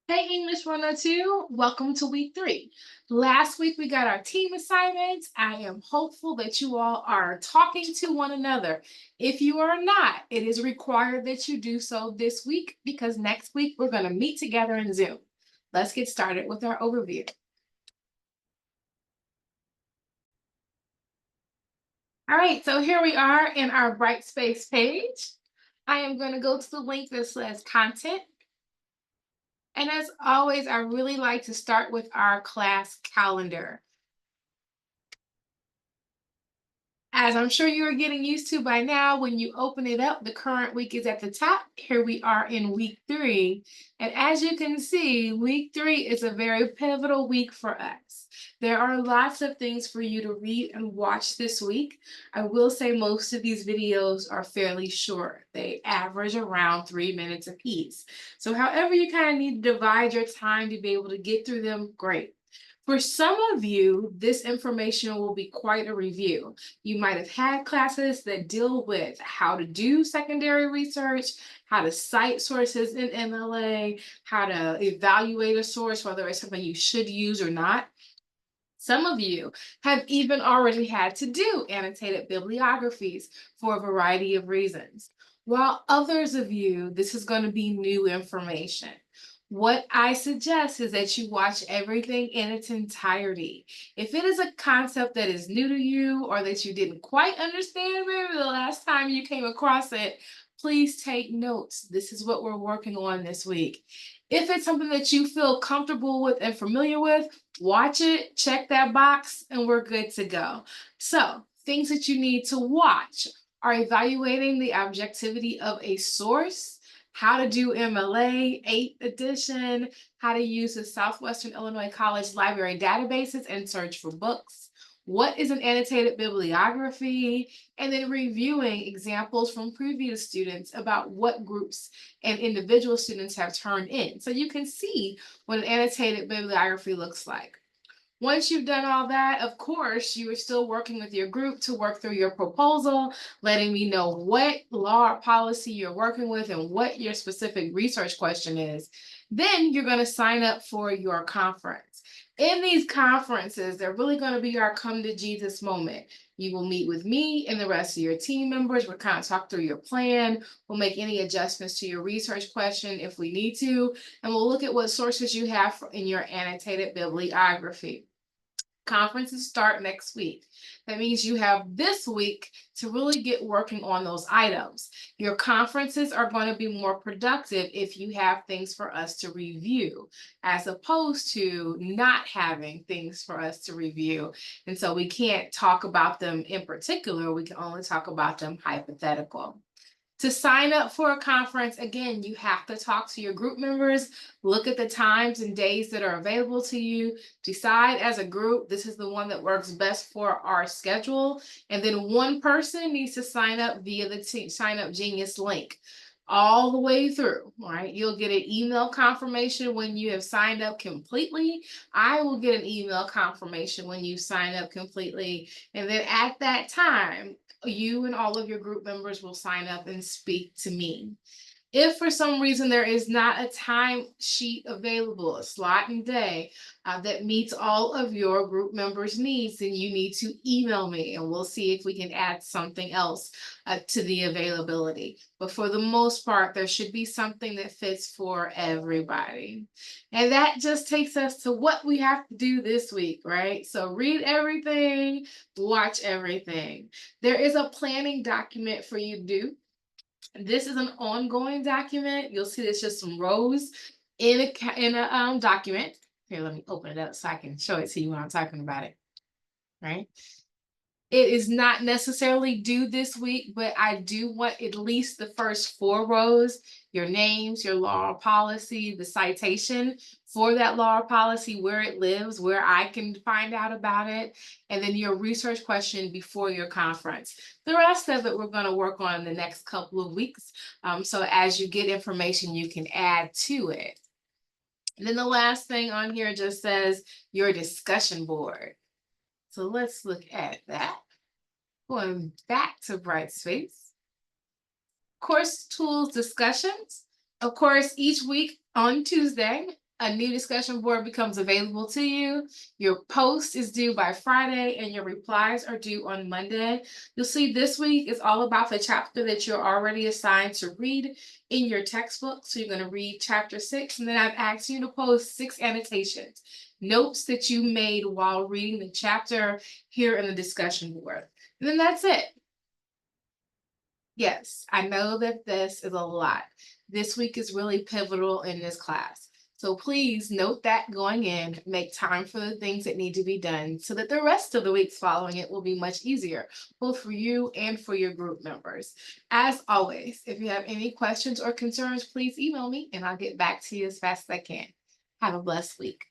Hey, English 102, welcome to week 3. Last week we got our team assignments. I am hopeful that you all are talking to one another. If you are not, it is required that you do so this week because next week we're going to meet together in Zoom. Let's get started with our overview. All right, so here we are in our Brightspace page. I am going to go to the link that says content. And as always, I really like to start with our class calendar. As I'm sure you are getting used to by now, when you open it up, the current week is at the top. Here we are in week 3. And as you can see, week 3 is a very pivotal week for us. There are lots of things for you to read and watch this week. I will say most of these videos are fairly short. They average around 3 minutes apiece. So however you kind of need to divide your time to be able to get through them, great. For some of you, this information will be quite a review. You might have had classes that deal with how to do secondary research, how to cite sources in MLA, how to evaluate a source, whether it's something you should use or not. Some of you have even already had to do annotated bibliographies for a variety of reasons, while others of you, this is going to be new information. What I suggest is that you watch everything in its entirety. If it is a concept that is new to you or that you didn't quite understand maybe the last time you came across it, please take notes. This is what we're working on this week. If it's something that you feel comfortable with and familiar with, watch it, check that box, and we're good to go. So, things that you need to watch are evaluating the objectivity of a source, how to do MLA 8th edition, how to use the Southwestern Illinois College Library databases and search for books, what is an annotated bibliography, and then reviewing examples from previous students about what groups and individual students have turned in. So you can see what an annotated bibliography looks like. Once you've done all that, of course, you are still working with your group to work through your proposal, letting me know what law or policy you're working with and what your specific research question is. Then you're going to sign up for your conference. In these conferences, they're really going to be our come to Jesus moment. You will meet with me and the rest of your team members. We'll kind of talk through your plan. We'll make any adjustments to your research question if we need to, and we'll look at what sources you have in your annotated bibliography. Conferences start next week. That means you have this week to really get working on those items. Your conferences are going to be more productive if you have things for us to review, as opposed to not having things for us to review. And so we can't talk about them in particular, we can only talk about them hypothetical. To sign up for a conference, again, you have to talk to your group members, look at the times and days that are available to you, decide as a group, this is the one that works best for our schedule, and then one person needs to sign up via the Sign Up Genius link all the way through, right? You'll get an email confirmation when you have signed up completely. I will get an email confirmation when you sign up completely. And then at that time, you and all of your group members will sign up and speak to me. If for some reason there is not a time sheet available, a slot and day that meets all of your group members' needs, then you need to email me and we'll see if we can add something else to the availability. But for the most part, there should be something that fits for everybody. And that just takes us to what we have to do this week, right? So read everything, watch everything. There is a planning document for you to do. This is an ongoing document. You'll see there's just some rows in a document. Here, let me open it up so I can show it to you when I'm talking about it. Right? It is not necessarily due this week, but I do want at least the first 4 rows, your names, your law or policy, the citation for that law or policy, where it lives, where I can find out about it, and then your research question before your conference. The rest of it we're going to work on in the next couple of weeks. So as you get information, you can add to it. And then the last thing on here just says your discussion board. So let's look at that. Going back to Brightspace. Course tools discussions. Of course, each week on Tuesday, a new discussion board becomes available to you. Your post is due by Friday and your replies are due on Monday. You'll see this week is all about the chapter that you're already assigned to read in your textbook. So you're going to read chapter 6, and then I've asked you to post 6 annotations, notes that you made while reading the chapter here in the discussion board. And then that's it. Yes, I know that this is a lot. This week is really pivotal in this class. So please note that going in, make time for the things that need to be done so that the rest of the weeks following it will be much easier, both for you and for your group members. As always, if you have any questions or concerns, please email me and I'll get back to you as fast as I can. Have a blessed week.